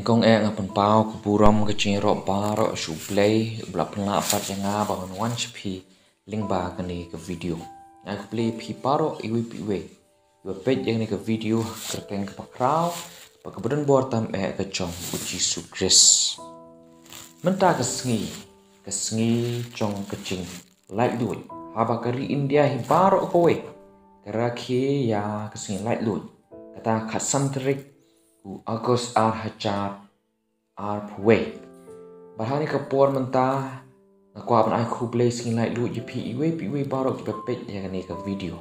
kong ngapun pau kuburam kecing rok baroh shu Blei belak penlapat yang bangun wan sepi lingba kani ke video. Aku Blei pi baroh iwi piwe. Iwa pet yang ni ke video kyrteng ke pakrau pa kemudian bortam ke jong uji su Khrist. Mentah ke sngi jong kecing Laitluid. Haba kari India hi baroh kowe. Rakhe ya ke sngi Laitluid. Kata khasan terik Agus hajar puwe. Bahani kapor mentah kwah ban aku Blei sing Laitluid pi iwe baroh ki pepet yang ni ke video.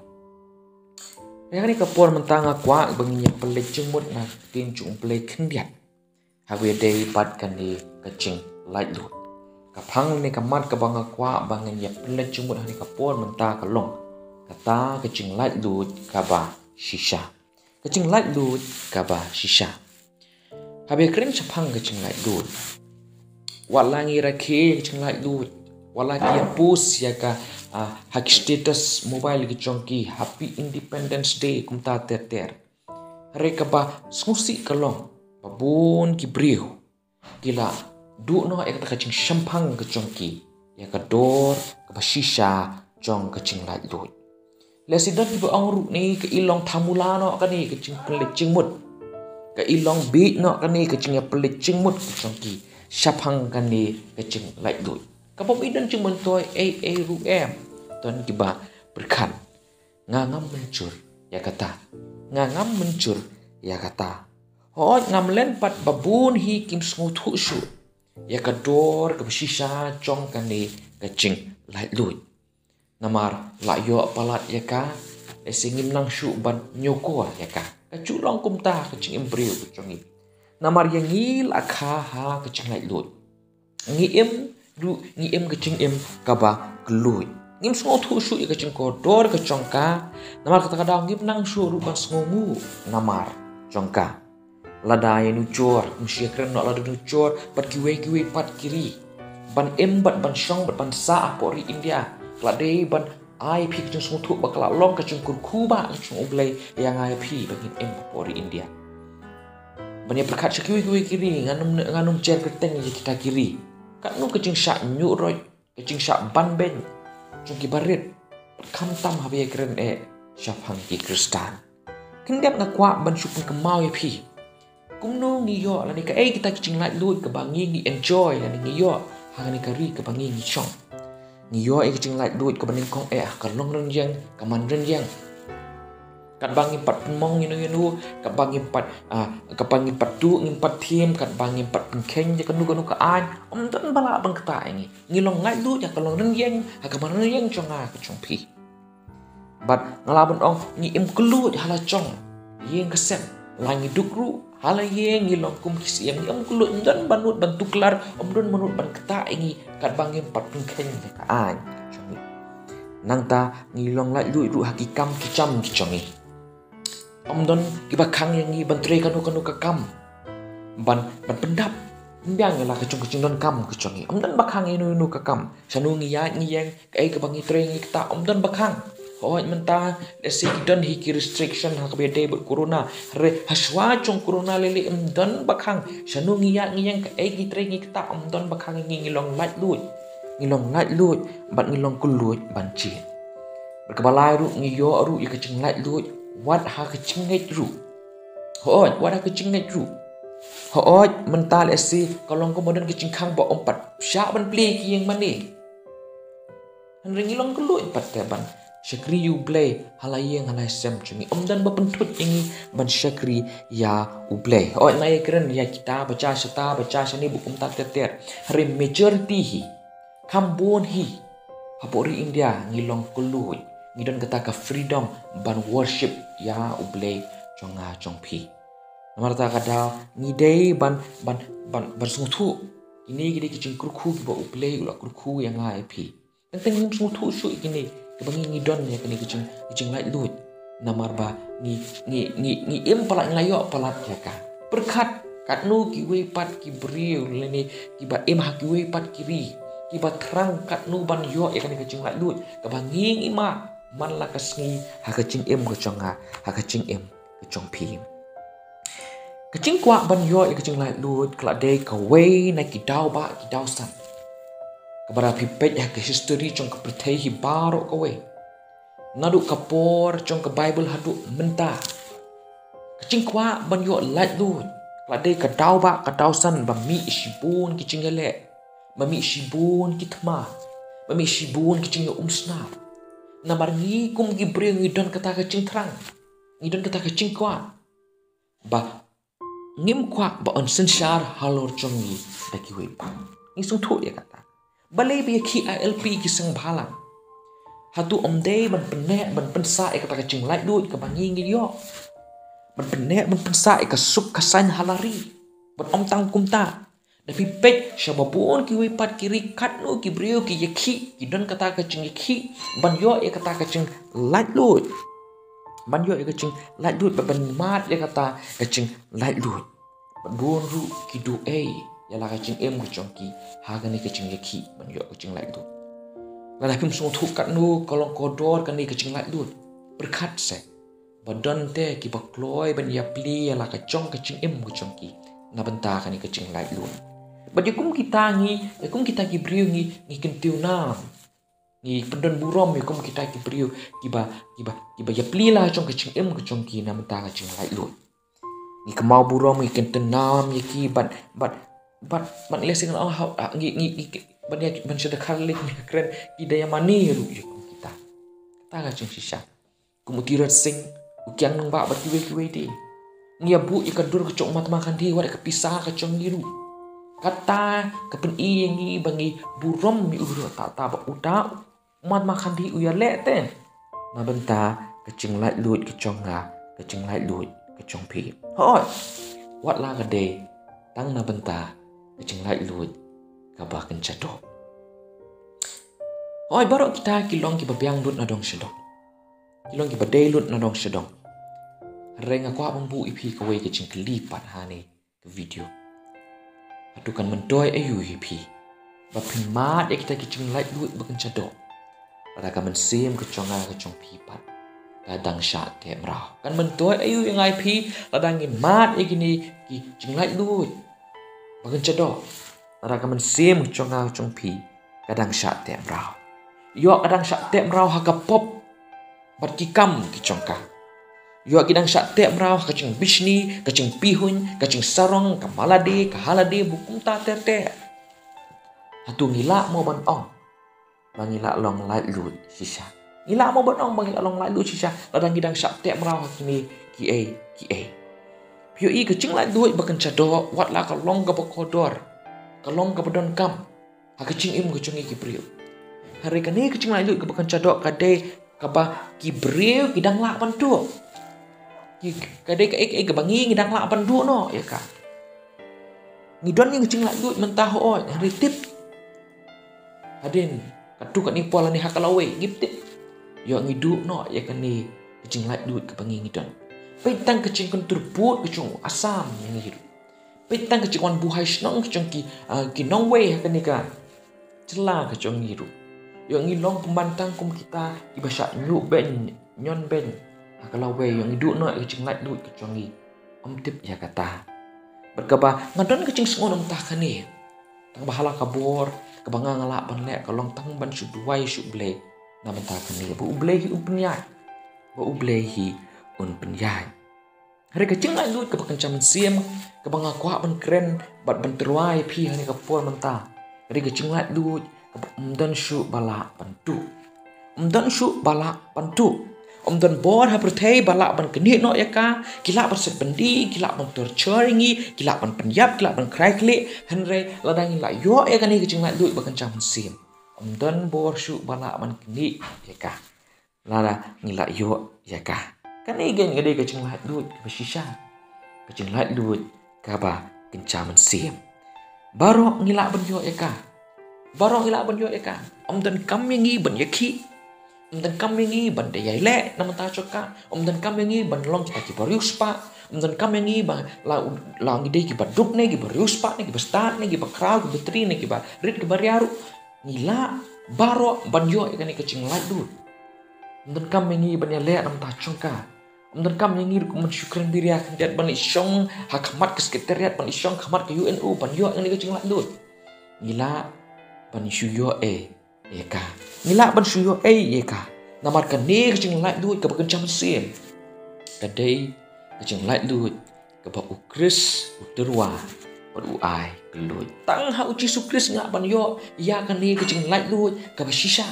Yang ni kapor mentah kwah banginya pelet jemut na tin chung Blei khyndiat. Hawe dei pat kan ni kecing Laitluid. Kapang ni kamat kabang kwah banginya pelet jemut hani kapor mentah kalong. Kata kecing Laitluid kaba Shisha. Kecing Laitluid kaba Shisha. Habis keren shaphang kecing Laitluid. Walangi rakhe kecing Laitluid. Walangi pus ya ka hak status mobile kecong ki happy Independence Day kumta ter. Hari kaba smusi kalong babun ki brio. Gila du no ek kecing shaphang kecong ki ya ka dor kaba Shisha jong kecing Laitluid. Lesidon ibu angru ni ke ilong tamula no kan ni kecing pelit jengmut. Ke ilong bit no kan ni kecing pelit jengmut kecing ki shaphang kan ni kecing Laitluid. Kapop idan jeng mentoy ru em. Tuan kiba berkan. Ngangam mencur ya kata. Ngangam mencur ya kata. Hoi ngam lempat babun hi kim smutu su. Ya kador ke Shisha jong kan ni kecing Laitluid. Namar layo palat ya ka singim nang shu ban nyoko ya ka kacu long kumta kecing embryo kecong. Namar yang ngil akha ha kecing Laitluid. Ngiem kecing em kaba Laitluid. Ngim semua tu shu ya kecing kodor kecong ka. Namar kata-kata ngim nang shu ruban sengongu namar jongka. Lada yang nucor mesti keren nak lada nucor bat kiwe pat kiri. Ban em bat ban syong bat ban sa apori India. Kelade ban IP kecing semutuk bakal long kecing kurkuba kecing Blei yang IP bagi pori India. Banyak berkat sekiwi kiri nganum cer kyrteng je kita kiri. Kat nu kecing syak nyuroi kecing syak ban ben kecing kibarit kam tam habe keren shaphang ki Khristan. Kyndiat ngakwa ban syupun kemau IP. Kumno ngiyo lani ka kita kecing Laitluid ke bangi ngi enjoy lani ngiyo hangani kari ke bangi ngi syong. Ngiyo kecing Laitluid ke baning kong kalong renjang kaman renjang kat bangi pat mong inu kat bangi pat tu ngimpat tim kat bangi pat pengkeng je kanu ka an dan bala bang kata ini ngilong Laitluid ya kalong renjang kaman renjang conga kecong pi bat ngalaban ong ngiem kelut hala cong yeng kesem langi dukru hala yeng ngilong kum kisi yang kelut dan banut bantu kelar don menut ban kata ini kat bangi pat pengkeng ka an nang ta ngilong Laitluid ru hakikam kicam kicongi don kibakang yang ngi bantre kanu kakam ban pendap mbiang la kecung don kam kicongi don bakang inu kakam sanu ngiyang kai ke bangi tre ngi kita don bakang hoi mentah desi don hiki restriction hak bede but corona re haswa chung corona lele don bakang sanu ngiyang kai ki tre ngi kita don bakang ngilong Laitluid ban ngilong kuluid ban chin berkebalai ru ngiyo ru ya kecing Laitluid wat ha kecing ngai ru hoi wat ha kecing ngai ru hoi mental esi kalong kemudian kecing khang ba ompat sya ban Blei ki yang mani han ngilong kuluid pat ban syakri yu Blei halayeng halai sem cungi dan bapentut ini ban syakri ya Blei hoi nai keren ya kita baca seni bukum tak teter hari majority hi kambon hi hapori India ngilong kuluid ngidon kata ka freedom ban worship ya Blei conga congpi namar ta kada ngidei ban smutu ini gidi kicing kurku ba Blei ula kurku yang IP tentang ngim smutu su ini kebangi ngidon ya kini kicing Laitluid namar ba ngi palat nglayo palat ya ka berkat kat nu kiwe pat ki brio leni kiba hakiwe pat kiri kiba terang kat nu ban yo ya kani kecing Laitluid kebangi ima man la kasngi ha kecing kecong ha kecing kecong pi Kecing kwah ban yo kecing Laitluid kelak day kawai na kidau ba kidau san. Kabara pipet ya ke history cong ke pertai hi baroh kawai. Naduk kapor cong ke Bible haduk mentah. Kecing kwah ban yo Laitluid kelak day kadau ba kadau san ba mi shibun kecing elek. Ba mi shibun kitma. Ba mi shibun kecing yo snap. Na barngi kum gibre ngidon kata kecing terang. Ngidon kata kecing kwah. Ba ngim kwak ba on sensyar halor chongi bagi wepa ni sung thu ya kata balai bi KILP ki sang bhalang hatu omde ban penek ban pensa e kata kecing Laitluid ke bangi ngi yo ban penek ban pensa e ka suk kasan halari ban om tang kumta da pi pek shababun ki wepat kiri kat no ki brio ki yaki ki don kata kecing yaki ban yo e kata kecing Laitluid ban yo e kecing Laitluid ban mat ya kata kecing Laitluid buon ru ki du ya la kecing kecong ki haga ni kecing yaki ban yo kecing Laitluid la pim sung thu kat no kolong kodor kan ni kecing Laitluid berkat se badan te ki bakloi ban ya pli ya la kecong kecing kecong ki nabynta kan ni kecing Laitluid bagi kum kita ki brio ngi kentiu nam ni pendon burom ni kum kita ki brio ki ba ya pli la kecong kecong ki nabynta kecing Laitluid ni kemau burom ni kentenam yaki bat lesing ngi ban ya ban sudah kalik ni keren ida yang mani ru kita kecing Shisha kumutirat sing ukiang nang ba bat kiwe di ngi abu ikadur kecong mat makan di wa kepisah kecong ngiru kata kepen i ngi bangi burom mi uru ta ba uda mat makan di uya le te nabynta kecing Laitluid kecong nga kecing Laitluid kecong pi hoi wat la gade tang nabynta kecing Laitluid kaba kencado hoi baroh kita kilong ki babiang lut na dong syedong kilong ki badai lut na dong syedong reng aku mambu ipi kawai kecing kelipat hani ke video atukan mendoi ayu ipi bapin mat ya kita kecing Laitluid bekencado pada ka mensim kecong pipat kadang syak te mrah kan mentoi ayu yang IP ladang mat igini ki jing Laitluid bagen cedo lara ka mensim kecong pi kadang syak te mrah yo kadang syak te mrah ha ka pop bat ki kam kecong ka yo kidang syak te mrah kecing bisni kecing pihun kecing sarong ka malade ka halade bukum ta te hatu ngila mo ban ong bangila long Laitluid Shisha ila mo banong bang along Laitluid Shisha ladang gidang syak te mrau kini kiei pio i kecing Laitluid bakan cado wat la kalong ka bakodor kalong ka badon kam ha kecing kecong ki brio hari kani kecing Laitluid ka bakan cado kade ka ba ki brio gidang la bantu ki kade ka ka bangi gidang la bantu no ya ka ngidon ni kecing Laitluid mentah oi hari tip hadin katu kat ni pola ni hakalawe giptip yo ngidu no ya kan ni kecing Laitluid ke bangi ngidon petang kecing kan turbut kecing asam yang ngidu petang kecing wan buhai snong kecing ki nongwe kan ni kan celah kecing ngidu yo ngilong pembantang kum kita ibasa nyu ben nyon ben hakalawe yo ngidu no kecing Laitluid kecing ngi tip ya kata berkaba ngadon kecing sengon tah kan ni tang bahala kabor kebanga ngalak ban lek kalong tang ban jingduwai Blei nabynta kini bu Blei hi penyai bu Blei hi penyai hari kecing Laitluid ke bakencam sim ke banga kwah ban keren bat ban terwai pi hani kapor menta hari kecing Laitluid ke umdan syu balak pantu umdan bor ha pertai balak ban keni no yaka kilak ban sebendi kilak ban torturingi kilak ban penyap kilak ban krai henre ladang la yo ya kani kecing Laitluid bakencam sim umdan bor syu balak ban keni yaka lala ngila yo yaka kan igen gede kecing Laitluid ke Shisha kecing Laitluid kaba kencam sim baroh ngila ban yo yaka umdan kam yangi ban yaki umdan kam yangi ban de yaile nabynta choka umdan kam yangi ban long kita ki barius pa umdan kam yangi ban la ngide ki baduk ne ki barius pa ne ki bastat ne ki bakrau ki betri ne ki ba rit ki bariaru ngila baroh ban yo kan kecing Laitluid umdan kam yangi ban yale nabynta choka menerkam yang ngir mensyukran diri khyndiat ban isyong hakamat ke sekretariat ban isyong kamat ke UNO ban yo yang ni ke Jinglaitluid ngila ban syuyo ya ka ngila ban syuyo ya ka namar ka ni ke Jinglaitluid ke bekencam sim kadai ke Jinglaitluid ke ba Khrist uterwa ban uai keluid tang ha uci Khrist ngak ban yo ya ka ni ke Jinglaitluid ke ba Shisha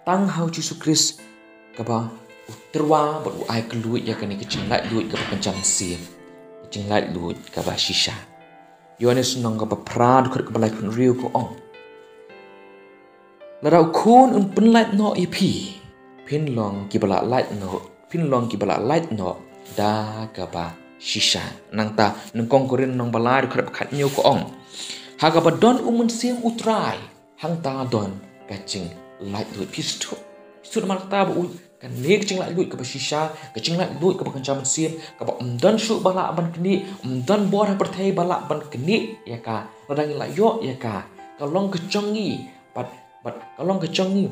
tang ha uci Khrist ke ba terwa buat ai keluid ya kini kecing Laitluid ke kencam sim kecing Laitluid ke ba Shisha Yohanes nong ke prad ke balai kun riu ko ong larau kun un penlait no ipi pin long ki bala light no da ke ba Shisha nang ta nang kong korin nong balai ke khat nyu ko ong ha ka ba don umun sim utrai hang ta don kecing Laitluid pistu mar ta bu kan ni kecing Laitluid ke Shisha kecing Laitluid ke kencam sim ke dan su balak ban keni dan bor pertai balak ban keni ya ka radang la yo ya ka kalong kecongi bat kalong kecongi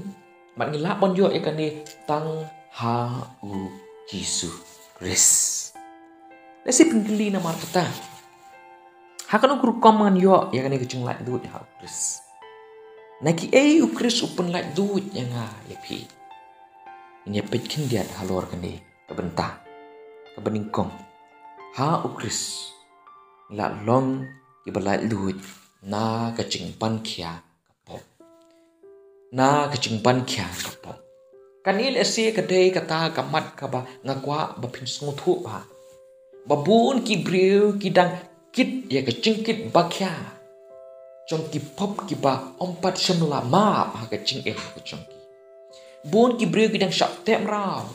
mat ngila ban yo ya ka ni tang ha u Khrist lesi penggeli nama kata ha kan ukur koman yo ya ka ni kecing Laitluid ha Khrist na kiei Khrist upun Laitluid ya nga ya pi ini pet khyndiat halor kene nabynta kebeningkong ha Khrist la long ki Laitluid na kecing pan khia kapop na kecing pan khia kapop kanil ese kadai kata kamat kaba ngakwa bapin sngutu ba babun ki breu ki dang kit ya kecing kit bakhya chong ki pop ki ba ompat semla ma ha kecing kecong Bon ki breu kidang shak tem rau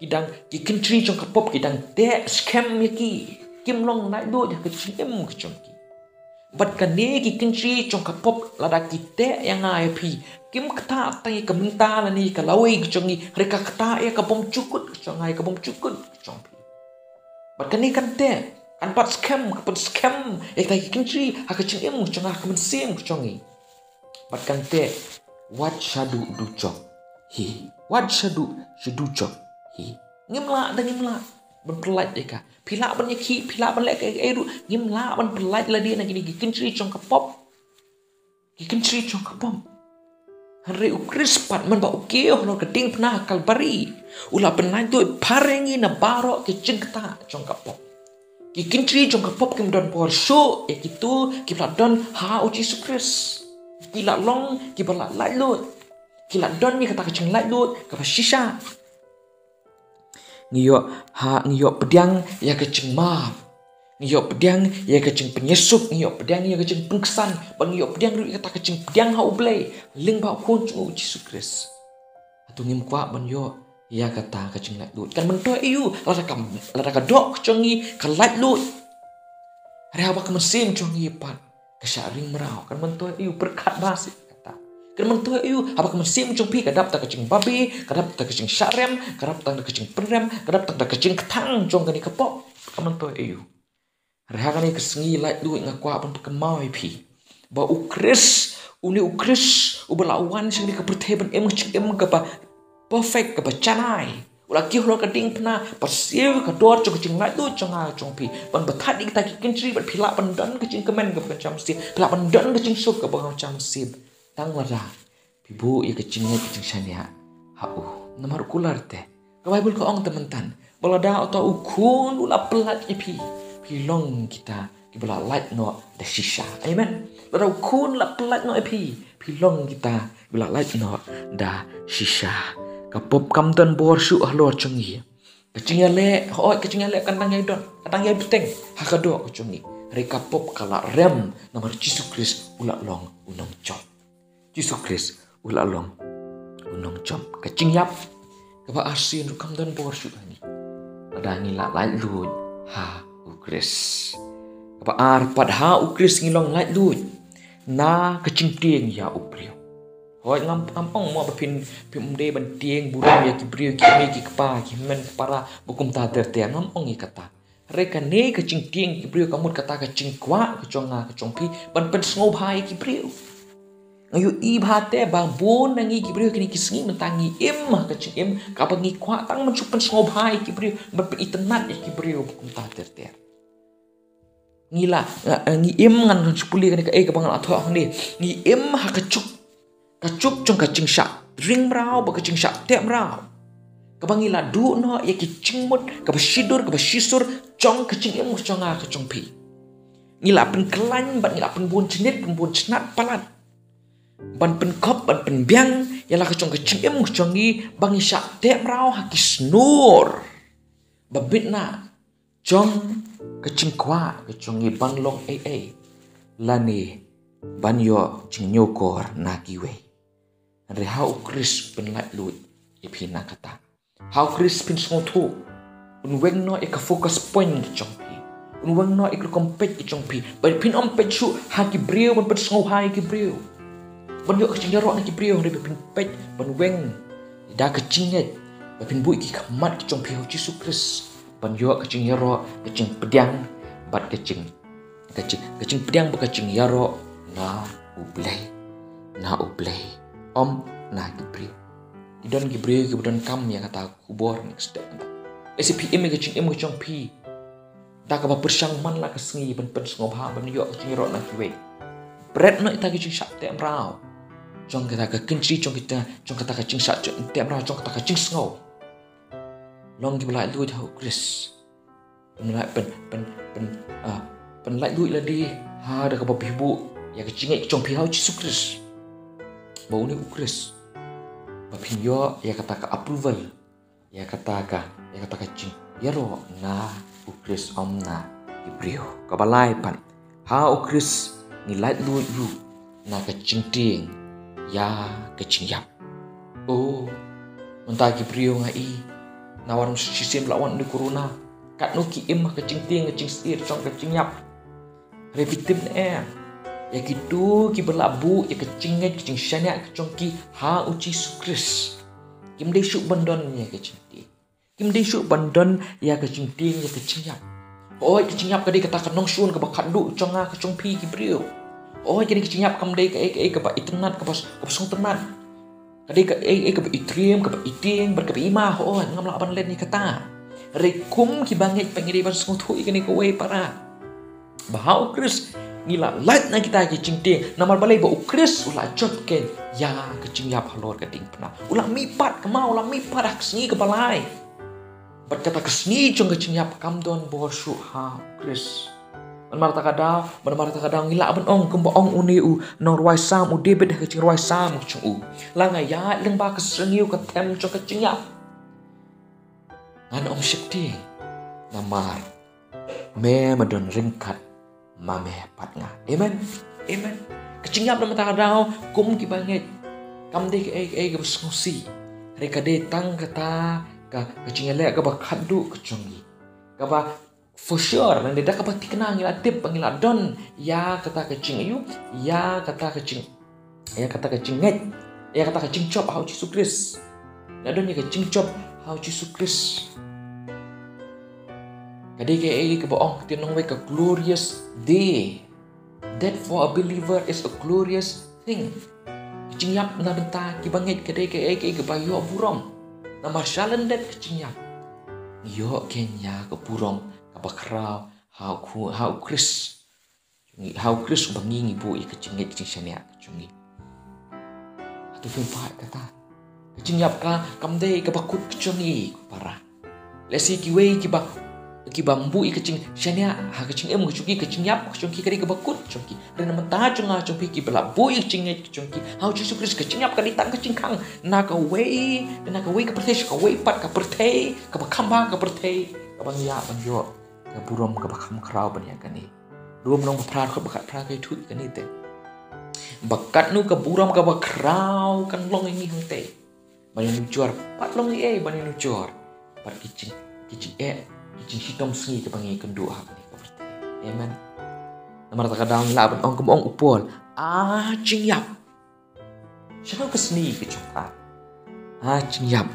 kidang ki country chong kapop kidang te scam yaki kim long Laitluid ya kecing kecong ki bat kane ki country chong kapop lada ki te yang ai pi kim kata tai kementa la ni kalawai kecong ni reka kata ya kabom cukut kecong ai kabom cukut kecong pi bat kane kan te kan pat scam ya tai ki country ha kecing kecong ha kemen sim kecong ni bat kan te what shadu du chok hi what shadu chok hi ngimla ban perlait deka pila ban yaki pila ban lek eru ngimla ban perlait la dia nak gini country chong kapop hari Khrist pat man ba uke lo keding pernah kalbari ula penai tu parengi na baroh ke jengta chong kapop ki country chong kapop kim don por show e kitu ki don ha uci Khrist kila long ki bala Laitluid kila don ni kata kecing Laitluid ke Shisha ngiyo pedang ya kecing maaf ngiyo pedang ya kecing penyesup ngiyo pedang ya kecing pengkesan bang ngiyo pedang ru kata kecing pedang ha Blei ling ba kun chu Khrist atu ngim kwa ban yo ya kata kecing Laitluid kan mento eu lada ka dok chongi ka Laitluid reha ba kemesim chongi pat kesyaring merau kan mento eu berkat basi kan mentua iu apa kemesim jumpi kadap tak kecing babi kadap tak kecing syarem kadap tak kecing perem kadap tak kecing ketang jong kani kepop kan mentua iu reha kani kesengi Laitluid ngakwa pan pekemau ipi ba Khrist ubalawan sing di keperteben cing kapa perfect kapa canai ulaki hlo kading pena persiu kador jong kecing Laitluid jong pi ban batat dik tak kentri ban pila pan dan kecing kemen ke macam si pila pan dan kecing suk ke macam si tang wara pibu ya kecing syania namar kular te ke Bible ko ong tementan balada atau ukun ula pelat ipi pilong kita kibala light no the Shisha amen balada ukun la pelat no ipi pilong kita kibala light no da Shisha kapop kamdan bor su halor chungi kecing le kecing le kandang yai beteng hakado chungi rekapop kala rem namar Khrist ula long unong chop Khrist ula long unong chom kecing yap kaba asin rukam dan bor su ni ada ngila Laitluid ha Khrist kaba arpat ha Khrist ngilong Laitluid na kecing tieng ya upriu hoi ngampong mo bapin pimde ban tieng burung ya kibriu kimi ki kapa kimen para bukum ta terte ngampong i kata reka ne kecing tieng kibriu kamut kata kecing kwah kecong pi ban pen sngob hai kibriu Ngayu ibate bang bon nangi kibriu kini kisngi mentangi im kecing im kapangi kwah tang mencupan sngobai kibriu berpen itenat kibriu bukum ta ter. Ngila ngi im ngan sepuli kan ke bangal atho ni ngi im ha kacuk jong kacing syak ring rau ba kacing syak tem rau kabangila du no ya kicing mut kabasidur kabasisur jong kacing im jonga kacong pi ngila pen kelan bat ngila pen bon cenit pen bon cenat palat ban pen kop ban pen biang yalah kacing im jongi bangi syak tem rau ha kisnur babitna jong kacing kwah kacongi banglong lani banyo cing nyokor na kiwe andre hau Khrist pen Laitluid ipina kata hau Khrist pin sngotu unweng no ika focus point kacong pi unweng no ika kompet kacong pi bai pin om pet su ha ki brio ban pet sngo hai ki brio ban yo kacing jarok na ki brio re pin pet ban weng da kacing net bai pin bui ki khamat kacong pi hu Yesus Khrist ban yo kacing yaro kacing pedang bat kacing pedang ba kacing yaro na Blei om na gibriu idon gibriu gibudan kam yang kata kubor next step SPM kacing em kacong pi ta ka ba persang man la kasngi ban pen sngoba ban yo kacing yaro na kiwe bread no ita kacing sak tem rau jong kata ka kinci jong kata kacing sak tem rau jong kata kacing sngo long gi Laitluid hau Khrist pen Laitluid la di ha da ka bibu ya kacing kacong pi hau Yesus Khrist bau ni Khrist bapin yo ya kata ka approval ya kata kacing yaro na Khrist om na ibriu ka balai pan hau Khrist ni Laitluid yu na kacing ting ya kacing yap mentah ibriu ngai nawan sistem lawan di corona kat no ki im kacing ting kacing stir cong kacing yap repitim ya gitu ki berlabu ya kacing kacing syanya kacong ki ha uci Khrist kim de syuk bandon ya kacing ting kim de syuk bandon ya kacing ting ya kacing yap kacing yap kadi kata kanong sun ka bakadu conga kacong pi ki brio kini kacing yap kam de ka ba itenat ka song tenat kadi ka ka ba itriem ka ba iting ber ka ba imah ngam la ban len ni kata rekum ki banget pengiri ban sungtu ikani ko we para bahau Khrist ngila light na kita kacing ting namar balai ba Khrist ula jot ken ya kacing yap halor kading pena ula mipat kemau ula mipat aksni ke balai bat kata kesni jong kacing yap kam don bosu ha Khrist man marta kadang ngila ban ong kumba ong uniu nong ruai sam u debet kacing ruai sam chung u langa ya leng ba kesrengiu ka tem jong kacing yap ngan om syekti namar me madon ringkat mame patnga amen kacing yap nama takadau kum ki banget kam de ke besngosi reka de tang kata ka kacing elek ka bakadu kacungi ka ba for sure nang dedak ka tikna ngila tip pangila don ya kata kacing ayu ya kata kacing net ya kata kacing chop hau Yesus Khrist na don ya kacing chop hau Yesus Khrist kadi ke boong tinong we ka glorious day that for a believer is a glorious thing kacing yap nabynta ki bangit kadi ke bayo burom na marshalan dat kacing yap yo kenya ka burom ka bakrau hau Khrist bangi ngibu kacing syania kacungi atu pempat kata kacing yap ka kamde ka bakut kacungi para lesi ki we ki bambu kacing syania ha kacing em kacing yap kacungi kari ka bakut kacungi rena menta cunga kacungi ki belabu kacing kacungi hau Yesus Khrist kacing yap ka ditang kacing kang na ka we ka pertei ka we pat ka pertei ka bakamba ka pertei ka bangya banjo ka burom ka bakam krau ban ya kani rum nong prar ka bakat pra kai thut kani te bakat nu ka burom ka bakrau kan long ini hute bani nu jor pat long bani nu jor pat kicing kicing hitom sngi ka bangi kendu ha kani ka pertei amen namar ta kadang la ban ong kum ong upol cing yap syano kesni kicong pa cing yap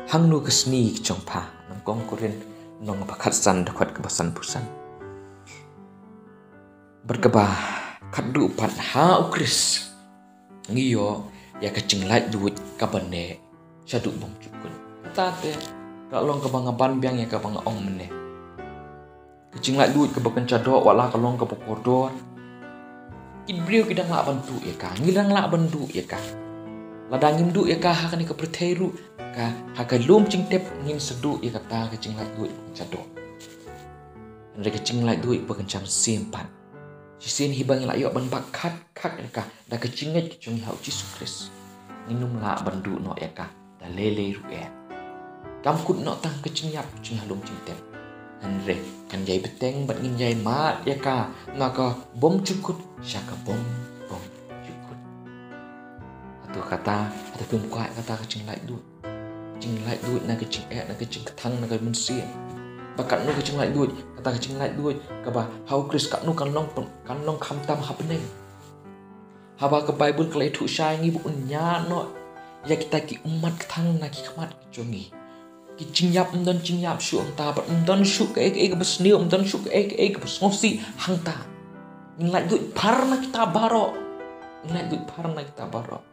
hang nu kesni kicong pa nang kong kurin nong bakat san dapat kebasan pusan berkebah kadu pat hau Khrist ngiyo ya ka Jinglaitluid ka bane syadu bom cukun kata te ka long ka banga ban biang ya ka banga ong mene ka Jinglaitluid ka bakan cadok wala ka long ka pokordor kibriu kidang la bantu ya ka ngirang la bantu ya ka ladang imdu ya ka hakani ka perteru ka haka lum cingtep ngin sedu ya kata ka Jinglaitluid cadok mereka Jinglaitluid bakan cam simpan Sisin hibang la yo ban bakat kat ya ka da ka cinget ki chung hau Yesus Khrist ninum la bandu no ya ka da lele ruet kam kut no tang ka cinyap chung halum cingtep Andre kan jai beteng bat ngin jai mat ya ka maka bom cukut syaka bom cukut atau kata atau pemkuat kata ka Jinglaitluid na ka cinget na ka cingtang na ka mensia bakat nu ka Jinglaitluid kata ka Jinglaitluid ka ba hau Khrist ka nu kan long khamtam ha peneng haba ka Bible ka lai thu shai ngi bu nya no ya kita ki umat thang na ki khamat ki chongi ki cingyap shu ta ba shu ka ek besniu shu ka ek besngosi hangta Jinglaitluid parna kita baroh Jinglaitluid parna kita baroh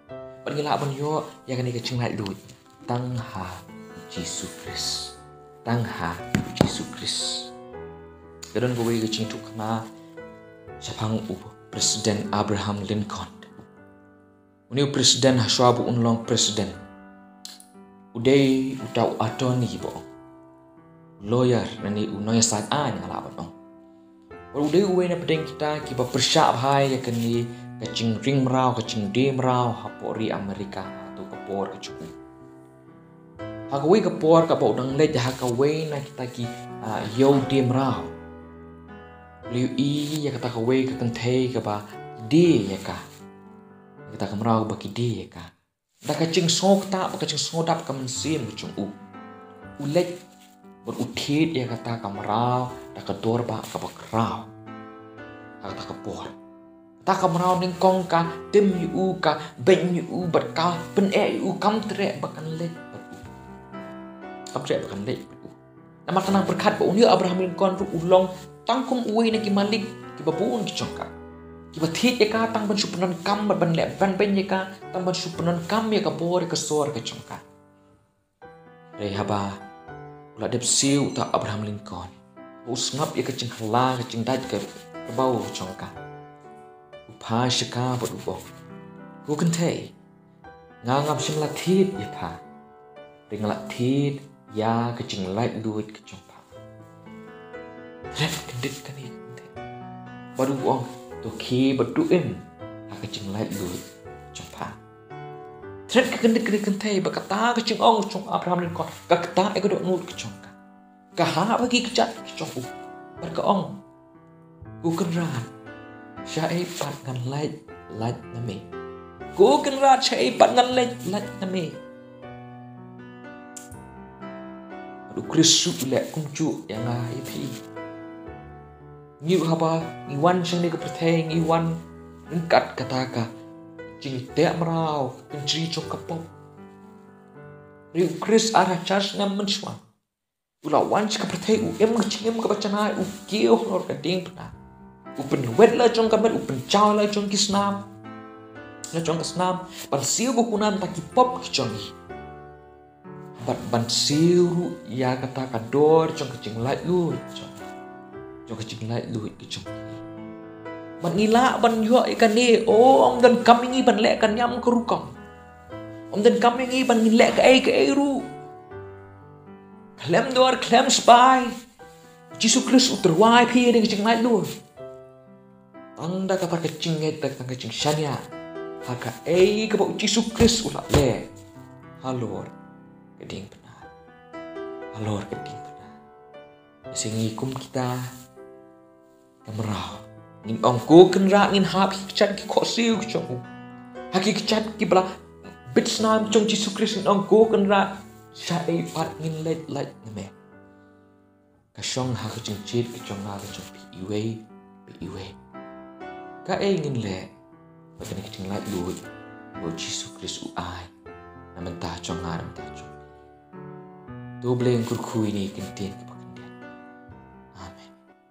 ban ngila ban yo ya kan ka Jinglaitluid tang ha Yesus Khrist tang ha Yesus Khrist kadon go we ching tu kana shaphang Presiden Abraham Lincoln uni presiden haswabu unlong presiden udai utau attorney bo lawyer nani unoy sat an ngala ba udai uwe na pedeng kita ki ba persya bhai ya kani kaching ring mrau kaching de mrau hapori Amerika atau kapor kachu Hakawi kapor ka ba udang lej hakawi na kita ki yo dim rao. Liu ya kata kawi ka kentei ka ba de ya ka. Kita kamrao ba ki de ya ka. Da ka ching sok ta ba ka ching sodap ka mensim chung u. Ulej ber utit ya kata kamrao da ka dor ba ka ba krao. Kata kapor. Ta kamrao ning kong ka tim yu ka ben yu bat ka pen yu kam tre ba kan lej. Abjek bukan lek. Nama tenang berkat ba unia Abraham Lincoln ru ulong tangkum uwi na ki malik ki babun ki chongka. Ki bathit ya ka tang ban supanan kam ban lek ban ben ya ka tang ban supanan kam ya ka bor ka sor ka chongka. Re haba ula dep siu ta Abraham Lincoln. Usngap ya ka ching hala ka ching daj ka bau chongka. Upa shika ba ubo. Ku kentei. Ngangap sim lathit ya pa. Ring lathit ya ka Jinglaitluid ka chongpa. Ren kendit kan ni. Baru ong to ki badu im ka Jinglaitluid chongpa. Ren kendit kan kentai ba kata ka ching ong chong Abraham Lincoln ka kata e ka do nut ka chongka. Ka ha bagi kechat ka chong bar ka ong. Ku kenran syai pat ngan lait na me. Ku kenran syai pat ngan lait na me. Khrist lek kumcu yang ipi ngiu haba ngiwan sang ni ka pertheng ngiwan engkat kataka jing te mrau kencri chok kapop riu Khrist ara charge ngam menchwa ula wan ka pertheng em ngchim ka bachana u kio lor ka ding pna upen wet la chong ka met upen chaw la chong kisnam la chong kisnam pan siu bu kunan ta ki pop ki chong ban siu ya kata kador chong ka Jinglaitluid chong ka Jinglaitluid ki chong ban ngila ban yo ikan ni om dan kamingi ban lek kan nyam ka rukam om dan kamingi ban ngilek ka ei ru klem dor klem spai Yesus Khrist uterwai phi ni ka Jinglaitluid tanda ka par ka cinget tak ka kyrshan ya haka ei ka ba Yesus Khrist ula le halor keding benar. Alor keding benar. Singikum kita kemerau. Ngin ongku kenra ngin hap kechat ki khosiu chong. Haki kechat ki bla bitsnam chong Yesus Khrist ngin ongku kenra syai pat ngin let neme. Kasong ha ka ching chit ki chong ha ka chong pi iwe. Ka ngin le. Bagan ki Jinglaitluid bo Yesus Khrist uai. Nabynta chong ha nabynta chong. Tu Blei kurkhui ni Ktien